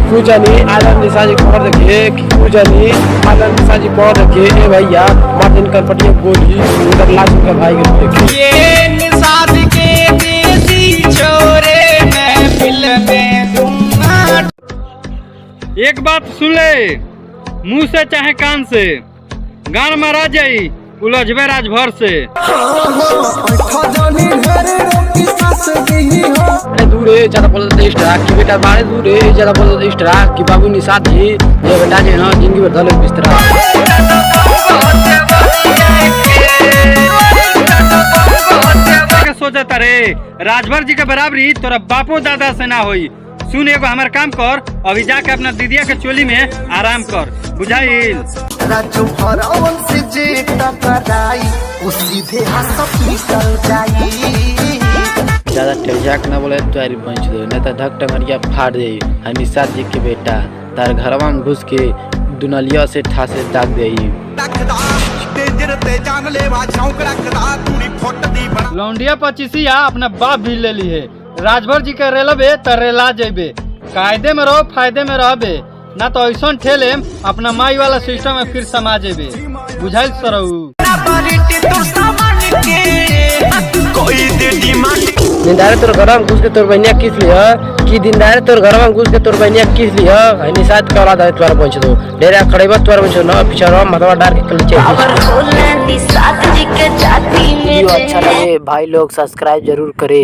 क्यों जानी आलम निशा जी पढ़ रखे, क्यों जानी आलम निशा जी पढ़ रखे। ए भैया मार्टिन करपटिया गोली उधर लाशों का भाई के ये निषाद के देसी छोरे महफिल में दूंगा। एक बात सुन ले, मुंह से चाहे कान से, गान मारा जाई उलझबे राजभर से। अरे दूर है ज्यादा बोल दे स्ट्राक की बेटा बारे दूर है ज्यादा बोल दे स्ट्राक की बाबू निशाद जी ये बेटा जी ना जिंदगी भर दले बिस्तरा। सोचा तारे राजभर जी के बराबरी तोरा बापो दादा से ना होई। सुन एगो हमार काम कर, अभी जाके अपना दीदिया के चोली में आराम कर, बुझाइल। राजू भरावन से जे टकराई उ सीधे हॉस्पिटल जाई। ज्यादा टेजाक ना बोले तुआरी पंच दो नहीं तो धक टंगरिया फाड़ दे। निशाद जी के बेटा तार घरवा में घुस के दुनलिया से ठासे दाग दे। लौंडिया पचीसिया अपना बाप भी ले ली है। राजभर जी के रेलबे त रेला जेबे, कायदे में रहो फायदे में रहबे, ना तो ऐसा ठेले अपना माई वाला सिस्टम में फिर समा जेबे, बुझाइल सरऊ। दिनदारे तोर घर में घुस के तोर बहनिया किस लिया कि दिनदारे तोर घर में घुस के तोर बहनिया किस लिया। निशाद का औलाद है तुआर पहुंच दो डेरा खड़ेबा तुआर पहुंच ना पिछड़वा मतवा डाल के कल चाहिए। अच्छा लगे भाई लोग सब्सक्राइब जरूर करे।